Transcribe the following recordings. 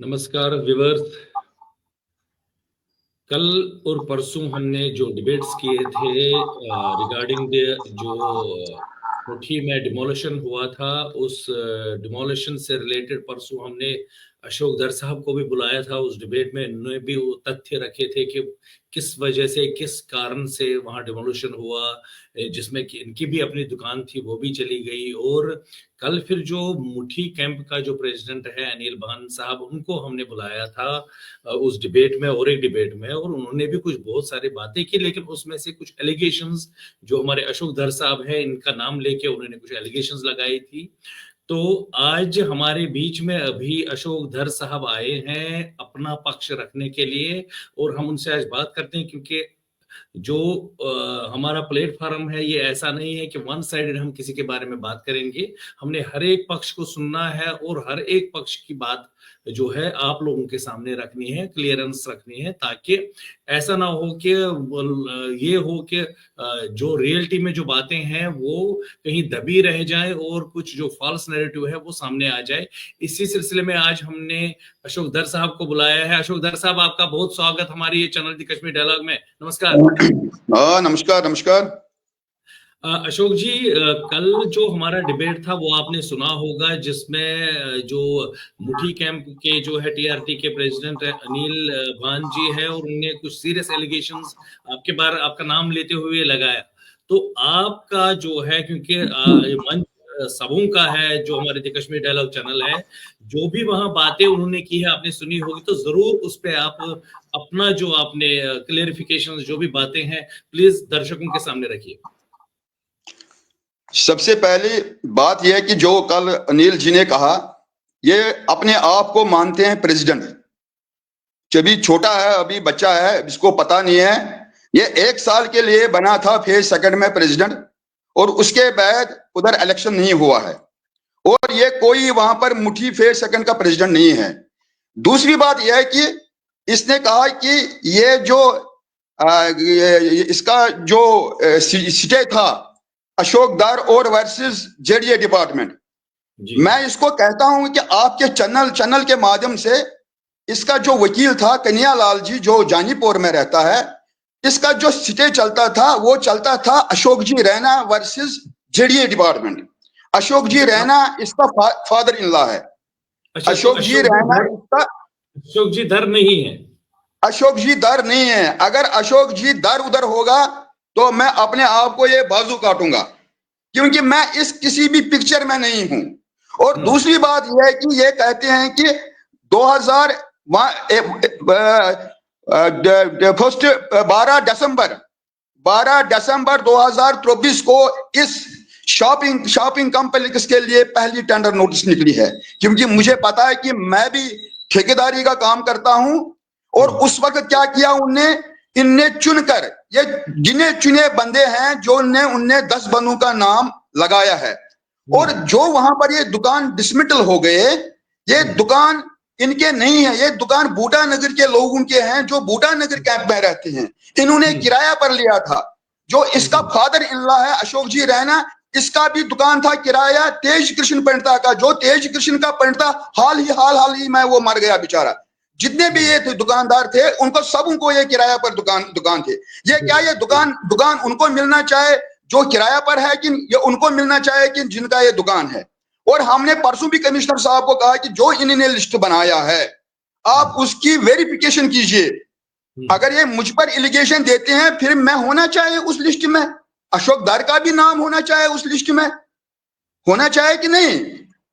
नमस्कार व्यूअर्स। कल और परसों हमने जो डिबेट्स किए थे रिगार्डिंग जो मुट्ठी में डिमोलिशन हुआ था, उस डिमोलिशन से रिलेटेड परसों हमने अशोक दर साहब को भी बुलाया था। उस डिबेट में इन्होंने भी वो तथ्य रखे थे कि किस वजह से, किस कारण से वहां डिमोलिशन हुआ, जिसमें कि इनकी भी अपनी दुकान थी वो भी चली गई। और कल फिर जो मुट्ठी कैंप का जो प्रेसिडेंट है अनिल भान साहब, उनको हमने बुलाया था उस डिबेट में और एक डिबेट में, और उन्होंने भी कुछ बहुत सारी बातें की। लेकिन उसमें से कुछ एलिगेशंस जो हमारे अशोक धर साहब हैं, इनका नाम लेके उन्होंने कुछ एलिगेशंस लगाई थी। तो आज हमारे बीच में अभी अशोक धर साहब आए हैं अपना पक्ष रखने के लिए, और हम उनसे आज बात करते हैं। क्योंकि जो हमारा प्लेटफॉर्म है, ये ऐसा नहीं है कि वन साइडेड हम किसी के बारे में बात करेंगे। हमने हर एक पक्ष को सुनना है और हर एक पक्ष की बात जो है आप लोगों के सामने रखनी है, क्लियरेंस रखनी है, ताकि ऐसा ना हो कि ये हो कि जो रियलिटी में जो बातें हैं वो कहीं दबी रह जाए और कुछ जो फॉल्स नैरेटिव है वो सामने आ जाए। इसी सिलसिले में आज हमने अशोक दर साहब को बुलाया है। अशोक दर साहब, आपका बहुत स्वागत हमारे ये चैनल दी कश्मीर डायलॉग में। नमस्कार। नमस्कार नमस्कार। अशोक जी, कल जो हमारा डिबेट था वो आपने सुना होगा, जिसमें जो मुठी कैंप के जो है टीआरटी के प्रेसिडेंट अनिल भान जी है, और उन्होंने कुछ सीरियस एलिगेशंस आपका नाम लेते हुए लगाया। तो आपका जो है, क्योंकि ये मंच सबों का है, जो हमारे दी कश्मीर डायलॉग चैनल है, जो भी वहां बातें उन्होंने की है आपने सुनी होगी, तो जरूर उस पर आप अपना जो आपने क्लेरिफिकेशन जो भी बातें हैं प्लीज दर्शकों के सामने रखिए। सबसे पहली बात यह है कि जो कल अनिल जी ने कहा, ये अपने आप को मानते हैं प्रेसिडेंट। अभी छोटा है, अभी बच्चा है, इसको पता नहीं है। ये 1 साल के लिए बना था फेज सेकंड में प्रेसिडेंट, और उसके बाद उधर इलेक्शन नहीं हुआ है, और ये कोई वहां पर मुट्ठी फेज सेकंड का प्रेसिडेंट नहीं है। दूसरी बात यह है कि इसने कहा कि ये जो इसका जो स्टे था अशोक दर और वर्सेस जेडीए डिपार्टमेंट, मैं इसको कहता हूं कि आपके चैनल के माध्यम से इसका जो वकील था कन्हैया लाल जी, जो जानीपुर में रहता है, इसका जो स्टे चलता था वो चलता था Ashok ji Raina versus JDA department. Ashok ji Raina इसका फादर इन लॉ है। अशोक जी रैना इसका, अशोक जी दर नहीं है। अशोक जी दर नहीं है। अगर अशोक जी दर उधर होगा तो मैं अपने आप को ये बाजू काटूंगा, क्योंकि मैं इस किसी भी पिक्चर में नहीं हूं। और दूसरी बात यह है कि ये कहते हैं कि 12 दिसंबर 2024 को इस शॉपिंग कॉम्प्लेक्स के लिए पहली टेंडर नोटिस निकली है। क्योंकि मुझे पता है कि मैं भी ठेकेदारी का काम करता हूं, और उस वक्त क्या किया इनने चुनकर, ये गिने चुने बंदे हैं जो उनने 10 बंदों का नाम लगाया है, और जो वहां पर ये दुकान डिसमिटल हो गए, ये दुकान इनके नहीं है, ये दुकान बूटा नगर के लोगों के हैं जो बूटा नगर कैंप में रहते हैं। इन्होंने किराया पर लिया था। जो इसका फादर इन लॉ है अशोक जी रैना, इसका भी दुकान था किराया तेज कृष्ण पंडिता का। जो तेज कृष्ण का पंडिता हाल ही में वो मर गया बेचारा। जितने भी ये थे दुकानदार थे, उनको सबको ये किराया पर दुकान थे। ये क्या ये दुकान उनको मिलना चाहे जो किराया पर है, कि ये उनको मिलना चाहे कि जिनका ये दुकान है। और हमने परसों भी कमिश्नर साहब को कहा कि जो इन्होंने लिस्ट बनाया है आप उसकी वेरिफिकेशन कीजिए। अगर ये मुझ पर एलिगेशन देते हैं, फिर मैं होना चाहिए उस लिस्ट में, अशोक दर का भी नाम होना चाहिए उस लिस्ट में, होना चाहिए कि नहीं?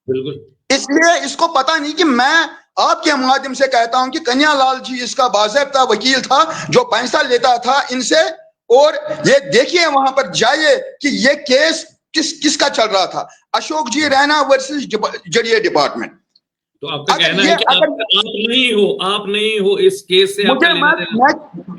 बिल्कुल। इसलिए इसको पता नहीं कि मैं आपके माध्यम से कहता हूं कि कन्हैया लाल जी इसका बाज़ाब्ता वकील था जो पैसा लेता था इनसे। और ये देखिए वहां पर जाइए कि ये केस किसका चल रहा था, Ashok ji Raina versus JDA department. तो आपका कहना है कि आप नहीं हो इस केस से। मुझे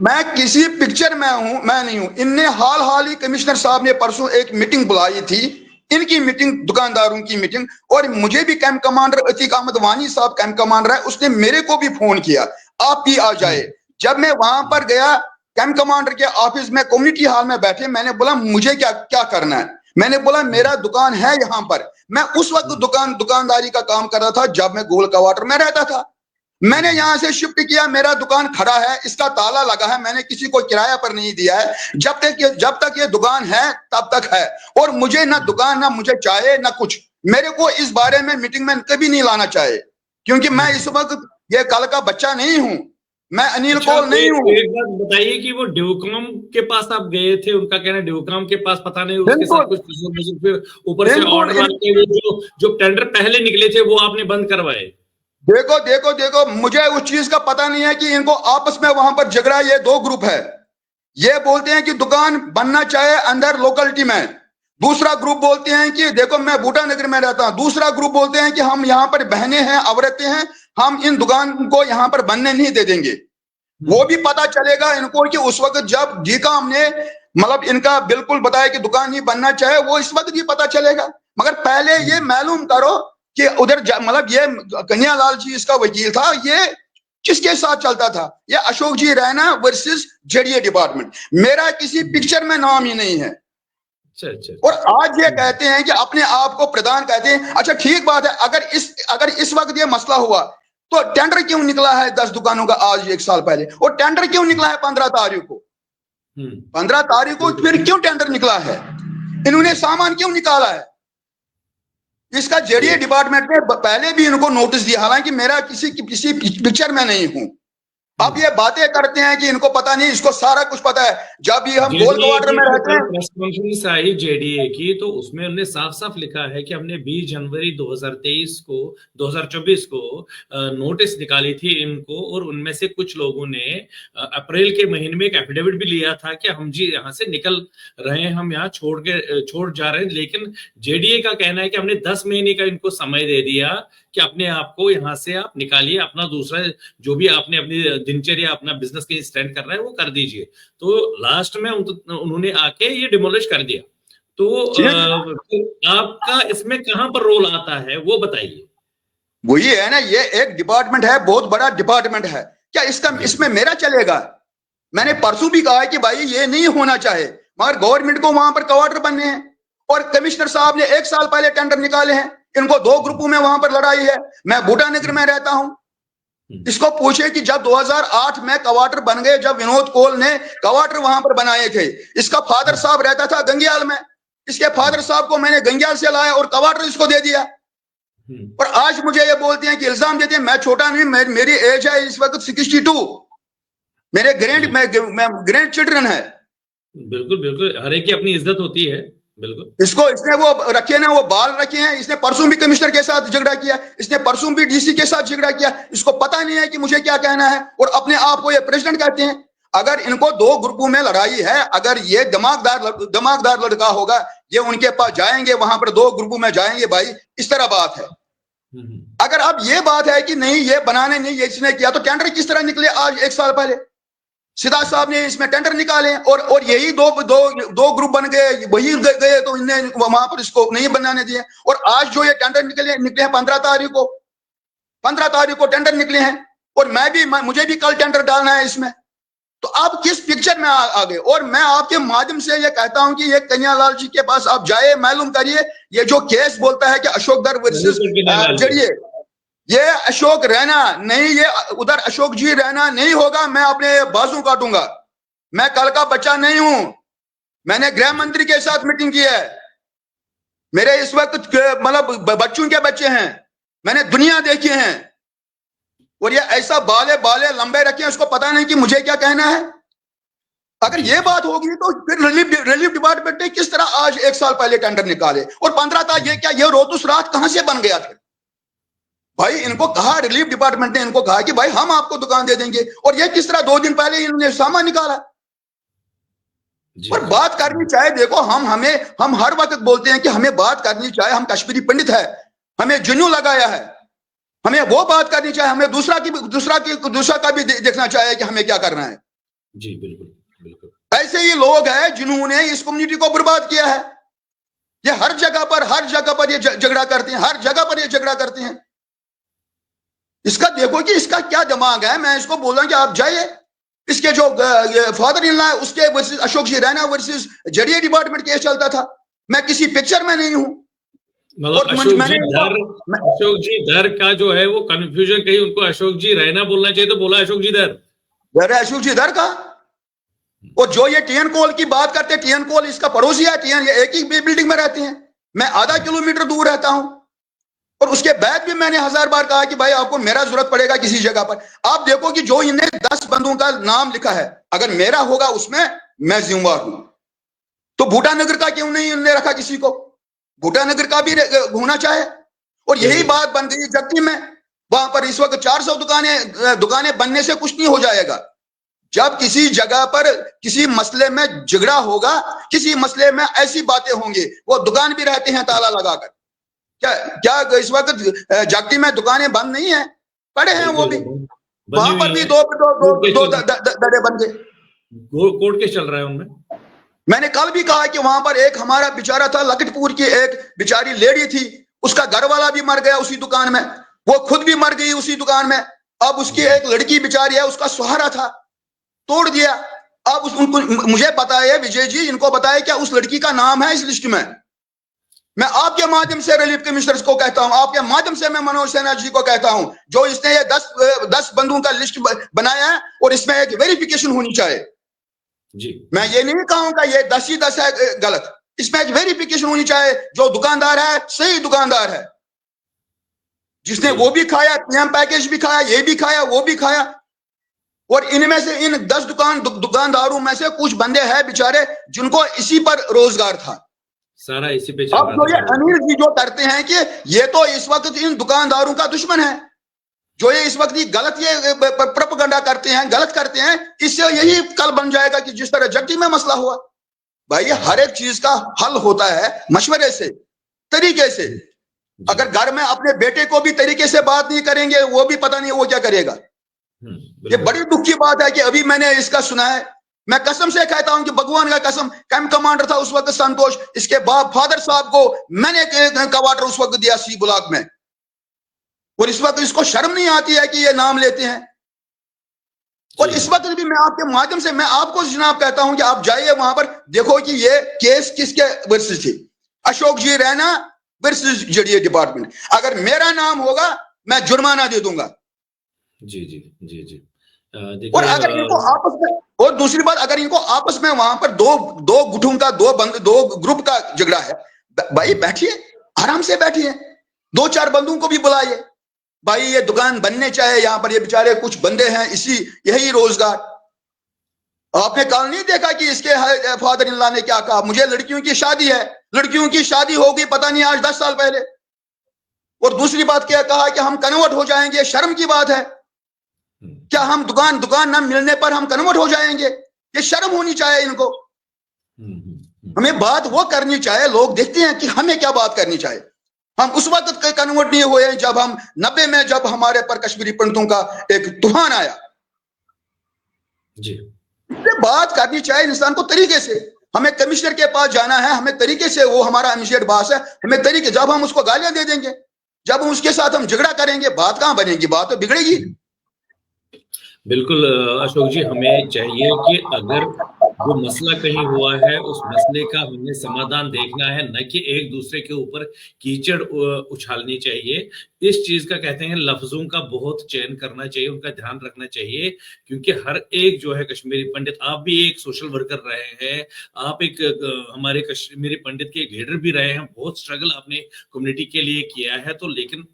मैं किसी पिक्चर में हूं, मैं नहीं हूं। इनने हाल ही कमिश्नर साहब ने परसों एक मीटिंग बुलाई थी, इनकी मीटिंग, दुकानदारों की मीटिंग, और मुझे भी कैंप कमांडर अतीक अहमद वानी साहब कैंप कमांडर है, उसने मेरे को भी फोन किया आप भी आ जाए। जब मैं वहां पर गया कैंप कमांडर के ऑफिस में, कम्युनिटी हॉल में बैठे, मैंने बोला मुझे क्या क्या करना है। मैंने बोला मेरा दुकान है यहाँ पर। मैं उस वक्त दुकानदारी का काम कर रहा था जब मैं गोल क्वार्टर में रहता था। मैंने यहां से शिफ्ट किया, मेरा दुकान खड़ा है, इसका ताला लगा है, मैंने किसी को किराया पर नहीं दिया है। जब तक ये दुकान है तब तक है, और मुझे ना दुकान, ना मुझे चाहिए, ना कुछ। मेरे को इस बारे में मीटिंग में कभी नहीं लाना चाहिए, क्योंकि मैं इस वक्त ये कल का बच्चा नहीं हूं, मैं अनिल अच्छा, कौल नहीं हूं। एक बात बताइए कि वो ड्यूकॉम के पास आप गए थे, उनका कहना है ड्यूकॉम के पास पता नहीं उसके साथ कुछ फिर ऊपर से ऑर्डर आके वो जो टेंडर पहले निकले थे वो आपने बंद करवाए। देखो देखो देखो, मुझे उस चीज का पता नहीं है कि इनको आपस में वहां पर झगड़ा, ये दो ग्रुप है। ये बोलते हैं कि दुकान बनना चाहे अंदर लोकेलिटी में, दूसरा ग्रुप बोलते हैं कि देखो मैं बूटा नगर में रहता हूं, दूसरा ग्रुप बोलते हैं कि हम यहाँ पर बहनें हैं, औरतें हैं, हम इन दुकान को यहाँ पर बनने नहीं दे देंगे। वो भी पता चलेगा इनको कि उस वक्त जब डीकॉम ने मतलब इनका बिल्कुल बताया कि दुकान ही बनना चाहे, वो इस वक्त भी पता चलेगा। मगर पहले ये मालूम करो कि उधर मतलब ये कन्हैयालाल जी इसका वकील था, ये किसके साथ चलता था? ये Ashok ji Raina versus JDA department. मेरा किसी पिक्चर में नाम ही नहीं है। और आज ये कहते हैं कि अपने आप को प्रधान कहते हैं। अच्छा ठीक बात है, अगर इस वक्त ये मसला हुआ तो टेंडर क्यों निकला है 10 दुकानों का आज 1 साल पहले, और टेंडर क्यों निकला है 15 तारीख को? 15 तारीख को फिर क्यों टेंडर निकला है? इन्होंने सामान क्यों निकाला है? इसका जेडीए डिपार्टमेंट ने पहले भी इनको नोटिस दिया, हालांकि मेरा किसी पिक्चर में नहीं हूं। अब ये बातें करते हैं कि इनको पता नहीं, इसको सारा कुछ पता है। जब भी हम गोल क्वार्टर में रहते हैं, प्रेस कॉन्फ्रेंस आई जेडीए की, तो उसमें उन्होंने साफ साफ लिखा है कि हमने 20 जनवरी 2024 को नोटिस निकाली थी इनको, और उनमें से कुछ लोगों ने अप्रैल के महीने में एक एफिडेविट भी लिया था कि हम जी यहाँ से निकल रहे हैं, हम यहाँ छोड़ जा रहे हैं। लेकिन जेडीए का कहना है कि हमने 10 महीने का इनको समय दे दिया कि अपने आप को यहाँ से आप निकालिए, अपना दूसरा जो भी आपने अपनी दिनचर्या, अपना बिजनेस कहीं स्टैंड कर रहा है वो कर दीजिए। तो लास्ट में उन्होंने आके ये डिमोलिश कर दिया। तो आपका इसमें कहां पर रोल आता है वो बताइए। वही है ना, ये एक डिपार्टमेंट है, बहुत बड़ा डिपार्टमेंट है, क्या इसमें मेरा चलेगा? मैंने परसों भी कहा है कि भाई ये नहीं होना चाहिए, मगर गवर्नमेंट को वहां पर क्वार्टर बनने हैं, और कमिश्नर साहब ने 1 साल पहले टेंडर निकाले हैं। इनको 2 ग्रुपों में वहां पर लड़ाई है। मैं बूटा नगर में रहता हूं, इसको पूछे कि जब 2008 में क्वार्टर बन गए, जब विनोद कोल ने क्वार्टर वहां पर बनाए थे, इसका फादर साहब रहता था गंगियाल में, इसके फादर साहब को मैंने गंगियाल से लाया और क्वार्टर इसको दे दिया। और आज मुझे ये बोलते हैं कि इल्जाम देते हैं, मैं छोटा नहीं, मेरी एज है इस वक्त 62, मेरे ग्रैंड चिल्ड्रन है। बिल्कुल बिल्कुल, हर एक की अपनी इज्जत होती है। बिल्कुल, इसने वो रखे ना, वो बाल रखे हैं। इसने परसों भी कमिश्नर के साथ झगड़ा किया, इसने परसों भी डीसी के साथ झगड़ा किया। इसको पता नहीं है कि मुझे क्या कहना है, और अपने आप को ये प्रेसिडेंट कहते हैं। अगर इनको 2 ग्रुपों में लड़ाई है, अगर ये दिमागदार लड़का होगा, ये उनके पास जाएंगे, वहां पर 2 ग्रुपों में जाएंगे। भाई इस तरह बात है। अगर अब ये बात है कि नहीं ये बनाने नहीं, ये इसने किया, तो टेंडर किस तरह निकले आज 1 साल पहले? सिद्धार्थ साहब ने इसमें टेंडर निकाले, और यही दो ग्रुप बन गए, वही गए, तो इनने वहां पर इसको नहीं बनाने दिए। और आज जो ये टेंडर निकले हैं 15 तारीख को टेंडर निकले हैं, और मुझे भी कल टेंडर डालना है इसमें। तो आप किस पिक्चर में आ गए? और मैं आपके माध्यम से ये कहता हूं कि ये कन्हैयालाल जी के पास आप जाए, मालूम करिए, ये जो केस बोलता है कि अशोक दर वर्सेस जेडीए, ये अशोक रैना नहीं, ये उधर अशोक जी रैना नहीं होगा। मैं अपने बाजू काटूंगा। मैं कल का बच्चा नहीं हूं। मैंने गृह मंत्री के साथ मीटिंग की है। मेरे इस वक्त मतलब बच्चों के बच्चे हैं, मैंने दुनिया देखी है, और ये ऐसा बाले लंबे रखे हैं, उसको पता नहीं कि मुझे क्या कहना है। अगर ये बात होगी तो फिर रिलीफ डिपार्टमेंट ने किस तरह आज 1 साल पहले टेंडर निकाले, और 15 था ये रोतुस रात कहां से बन गया था? भाई इनको कहा, रिलीफ डिपार्टमेंट ने इनको कहा कि भाई हम आपको दुकान दे देंगे, और ये किस तरह 2 दिन पहले इन्होंने सामान निकाला। और बात करनी चाहिए। देखो हम हर वक्त बोलते हैं कि हमें बात करनी चाहिए, हम कश्मीरी पंडित है, हमें जुनू लगाया है, हमें वो बात करनी चाहिए, हमें दूसरा का भी देखना चाहिए कि हमें क्या करना है। जी बिल्कुल बिल्कुल। ऐसे ही लोग हैं जिन्होंने इस कम्युनिटी को बर्बाद किया है। ये हर जगह पर ये झगड़ा करते हैं, हर जगह पर ये झगड़ा करते हैं। इसका देखो कि इसका क्या दिमाग है। मैं इसको बोल रहा हूं कि आप जाइए, इसके जो फादर इन लॉ है उसके versus Ashok ji Raina versus JDA department case चलता था। मैं किसी पिक्चर में नहीं हूं। मतलब और अशोक जी दर का जो है वो कंफ्यूजन, कहीं उनको अशोक जी रैना बोलना चाहिए तो बोला अशोक जी दर। अशोक जी इधर का। और जो ये टीएन कोल की बात करते हैं, टीएन कोल इसका पड़ोसी है, टीएन ये एक ही बिल्डिंग में रहते हैं, मैं आधा किलोमीटर दूर रहता हूं। और उसके बाद भी मैंने 1000 बार कहा कि भाई आपको मेरा जरूरत पड़ेगा किसी जगह पर। आप देखो कि जो इन्हें 10 बंदों का नाम लिखा है, अगर मेरा होगा उसमें मैं जिम्मेवार हूं। तो भूटा नगर का क्यों नहीं इन्होंने रखा किसी को? भूटा नगर का भी होना चाहे। और यही बात बन गई जबकि मैं वहां पर इस वक्त 400 दुकानें बनने से कुछ नहीं हो जाएगा। जब किसी जगह पर किसी मसले में झगड़ा होगा, किसी मसले में ऐसी बातें होंगी, वो दुकान भी रहते हैं ताला लगाकर। क्या क्या इस वक्त जागती में दुकानें बंद नहीं है? पड़े हैं वो भी, वहां पर भी दो दड़े बन गए। कोर्ट केस चल रहा है उनमें। मैंने कल भी कहा कि वहां पर एक हमारा बेचारा था, लखनपुर की एक बेचारी लेडी थी, उसका घर वाला भी मर गया उसी दुकान में, वो खुद भी मर गई उसी दुकान में। अब उसकी एक लड़की बेचारी है, उसका सहारा था, तोड़ दिया। अब उनको मुझे पता है, विजय जी इनको बताया क्या उस लड़की का नाम है इस लिस्ट में? मैं आपके माध्यम से रिलीफ कमिश्नर को कहता हूं, आपके माध्यम से मैं मनोज सिन्हा जी को कहता हूं, जो इसने ये 10 बंदों का लिस्ट बनाया है, और इसमें एक वेरिफिकेशन होनी चाहिए जी। मैं ये नहीं कहूंगा ये 10 ही 10 है गलत, इसमें एक वेरिफिकेशन होनी चाहिए। जो दुकानदार है सही दुकानदार है, जिसने वो भी खाया, पीएम पैकेज भी खाया, ये भी खाया, वो भी खाया। और इनमें से इन 10 दुकानदारों में से कुछ बंदे हैं बेचारे जिनको इसी पर रोजगार था, सारा इसी पे चल रहा था। अब जो ये अनिल जी जो करते हैं कि ये तो इस वक्त इन दुकानदारों का दुश्मन है, जो ये इस वक्त गलत ये प्रोपेगेंडा करते हैं, गलत करते हैं, इससे यही कल बन जाएगा कि जिस तरह जगती में मसला हुआ। भाई हर एक चीज का हल होता है मशवरे से, तरीके से। अगर घर में अपने बेटे को भी तरीके से बात नहीं करेंगे, वो भी पता नहीं वो क्या करेगा। ये बड़ी दुख की बात है कि अभी मैंने इसका सुना है। मैं कसम से कहता हूं कि भगवान का कसम, कैंप कमांडर था उस वक्त संतोष, इसके बाद फादर साहब को मैंने क्वार्टर उस वक्त दिया सी ब्लॉक में, और इस वक्त इसको शर्म नहीं आती है कि ये नाम लेते हैं। और इस वक्त भी मैं आपके माध्यम से मैं आपको जनाब कहता हूं कि आप जाइए वहां पर, देखो कि ये केस किसके वर्सेस थी। Ashok ji Raina versus JDA department. अगर मेरा नाम होगा मैं जुर्माना दे दूंगा। जी जी जी जी। और अगर इनको आपस में, और दूसरी बात, अगर इनको आपस में वहां पर दो गुटों का, दो ग्रुप का झगड़ा है, भाई बैठिए, आराम से बैठिए, 2-4 बंदों को भी बुलाइए। भाई ये दुकान बनने चाहे, यहाँ पर ये बेचारे कुछ बंदे हैं, यही रोजगार। आपने कल नहीं देखा कि इसके फादर इन लॉ ने क्या कहा? मुझे लड़कियों की शादी है, लड़कियों की शादी होगी पता नहीं आज 10 साल पहले। और दूसरी बात क्या कहा कि हम कन्वर्ट हो जाएंगे, शर्म की बात है क्या? हम दुकान ना मिलने पर हम कन्वर्ट हो जाएंगे? ये शर्म होनी चाहिए इनको। हमें बात वो करनी चाहिए, लोग देखते हैं कि हमें क्या बात करनी चाहिए। हम उस वक्त कन्वर्ट नहीं हुए जब हम 90 में, जब हमारे पर कश्मीरी पंडितों का एक तूफान आया जी। बात करनी चाहिए इंसान को तरीके से। हमें कमिश्नर के पास जाना है, हमें तरीके से, वो हमारा इमीडिएट बॉस है, हमें तरीके। जब हम उसको गालियां दे देंगे, जब हम उसके साथ हम झगड़ा करेंगे, बात कहां बनेगी? बात तो बिगड़ेगी। बिल्कुल अशोक जी, हमें चाहिए कि अगर जो मसला कहीं हुआ है उस मसले का हमें समाधान देखना है, न कि एक दूसरे के ऊपर कीचड़ उछालनी चाहिए। इस चीज का कहते हैं लफ्जों का बहुत चयन करना चाहिए, उनका ध्यान रखना चाहिए, क्योंकि हर एक जो है कश्मीरी पंडित, आप भी एक सोशल वर्कर रहे हैं, आप एक हमारे कश्मीरी पंडित के लीडर भी रहे हैं, बहुत स्ट्रगल आपने कम्युनिटी के लिए किया है। तो लेकिन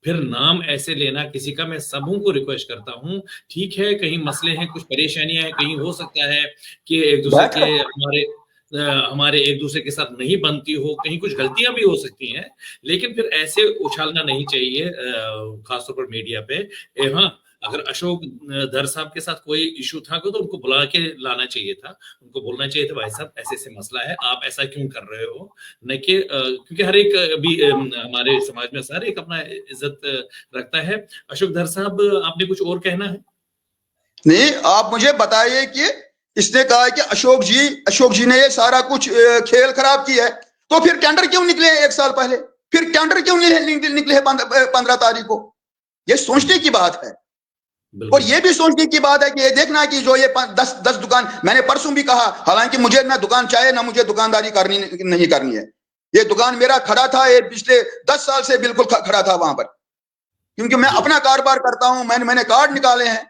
फिर नाम ऐसे लेना किसी का, मैं सबों को रिक्वेस्ट करता हूं, ठीक है कहीं मसले हैं, कुछ परेशानियां हैं, कहीं हो सकता है कि एक दूसरे के हमारे एक दूसरे के साथ नहीं बनती हो, कहीं कुछ गलतियां भी हो सकती हैं, लेकिन फिर ऐसे उछालना नहीं चाहिए, खासतौर पर मीडिया पे। हाँ, अगर अशोक धर साहब के साथ कोई इशू था तो उनको बुला के लाना चाहिए था, उनको बोलना चाहिए था भाई साहब ऐसे ऐसे मसला है, आप ऐसा क्यों कर रहे हो, न कि क्योंकि हर एक भी हमारे समाज में हर एक अपना इज्जत रखता है। अशोक धर साहब, आपने कुछ और कहना है? नहीं, आप मुझे बताइए कि इसने कहा कि अशोक जी ने ये सारा कुछ खेल खराब किया है, तो फिर टेंडर क्यों निकले 1 साल पहले? फिर टेंडर क्यों निकले 15 तारीख को? ये सोचने की बात है। और ये भी सोचने की बात है कि ये देखना कि जो ये 10 दुकान, मैंने परसों भी कहा, हालांकि मुझे ना दुकान चाहिए ना मुझे दुकानदारी करनी नहीं करनी है, ये दुकान मेरा खड़ा था, ये पिछले 10 साल से बिल्कुल खड़ा था वहां पर, क्योंकि मैं अपना कारोबार करता हूं। मैंने कार्ड निकाले हैं।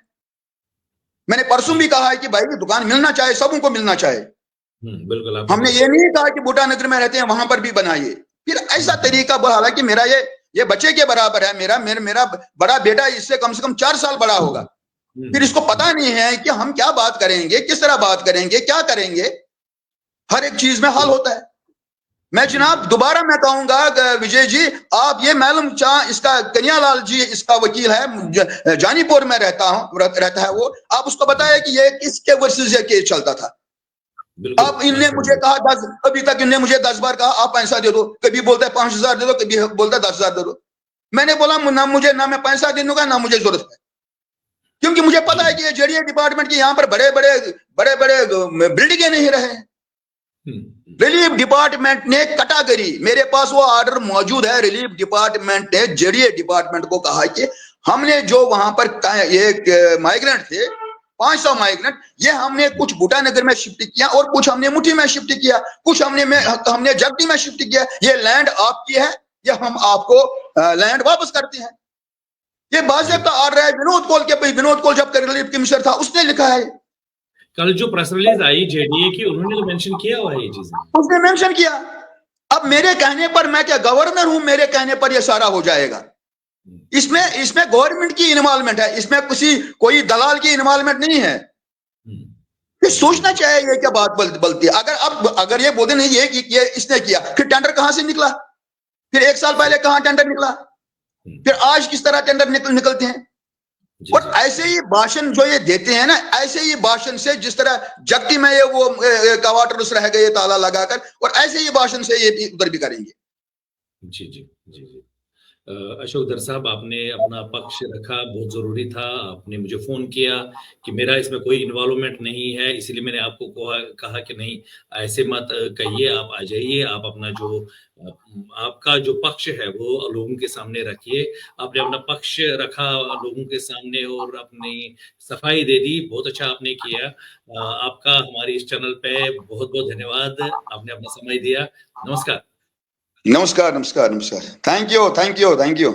मैंने परसों भी कहा है कि भाई ये दुकान मिलना चाहिए, सबको मिलना चाहिए। बिल्कुल। हमने ये नहीं कहा कि बूटा नगर में रहते हैं वहां पर भी बनाइए। फिर ऐसा तरीका बोला, हालांकि मेरा ये बच्चे के बराबर है, मेरा बड़ा बेटा इससे कम से कम 4 साल बड़ा होगा। फिर इसको पता नहीं है कि हम क्या बात करेंगे, किस तरह बात करेंगे, क्या करेंगे। हर एक चीज में हल होता है। मैं जनाब दोबारा मैं कहूंगा विजय जी, आप ये मालूम चाह, इसका कन्यालाल जी इसका वकील है, जानीपुर में रहता है वो, आप उसको बताया कि ये किसके वर्सेस ये केस चलता था। अब इनने मुझे कहा अभी तक इनने मुझे 10 बार कहा आप पैसा दे दो, कभी बोलता है 5,000 दे दो, कभी बोलता है 10,000 दे दो। मैंने बोला ना मैं पैसा दे दूंगा ना मुझे जरूरत है, क्योंकि मुझे पता है कि ये जेडीए डिपार्टमेंट के यहाँ पर बड़े बड़े बिल्डिंगें नहीं रहे। रिलीफ डिपार्टमेंट ने कैटेगरी, मेरे पास वो ऑर्डर मौजूद है, रिलीफ डिपार्टमेंट ने जेडीए डिपार्टमेंट को कहा कि हमने जो वहां पर ये माइग्रेंट थे 500 माइग्रेंट, ये हमने कुछ बूटा नगर में शिफ्ट किया और कुछ हमने मुठी में शिफ्ट किया, कुछ हमने जगती में शिफ्ट किया। ये लैंड आपकी है, ये हम आपको लैंड वापस करते हैं। ये बाज़ाब्ता ऑर्डर है विनोद कोल जब रिलीफ कमिश्नर था उसने लिखा है। कल जो प्रेस रिलीज आई जेडीए की, उन्होंने तो मेंशन किया हुआ है ये चीज, उसने मेंशन किया। अब मेरे कहने पर, मैं क्या गवर्नर हूं, मेरे कहने पर ये सारा हो जाएगा। इसमें गवर्नमेंट की इन्वॉल्वमेंट है, इसमें कोई दलाल की इन्वॉल्वमेंट नहीं है। ये सोचना चाहिए ये क्या बात बोलती है। अगर ये बोलते नहीं ये इसने किया, फिर टेंडर कहां से निकला, फिर 1 साल पहले कहां टेंडर निकला, फिर आज किस तरह टेंडर निकलते हैं। और ऐसे ही भाषण जो ये देते हैं ना, ऐसे ही भाषण से, जिस तरह जगती में ये वो क्वार्टर्स रह गए ताला लगाकर, और ऐसे ही भाषण से ये उधर भी करेंगे। जी जी जी जी। अशोक दर साहब, आपने अपना पक्ष रखा, बहुत जरूरी था। आपने मुझे फोन किया कि मेरा इसमें कोई इन्वॉल्वमेंट नहीं है, इसलिए मैंने आपको कहा कि नहीं ऐसे मत कहिए, आप आ जाइए, आप अपना जो आपका जो पक्ष है वो लोगों के सामने रखिए। आपने अपना पक्ष रखा लोगों के सामने और अपनी सफाई दे दी, बहुत अच्छा आपने किया। आपका हमारे इस चैनल पे बहुत बहुत धन्यवाद, आपने अपना समय दिया। नमस्कार। नमस्कार। Thank you.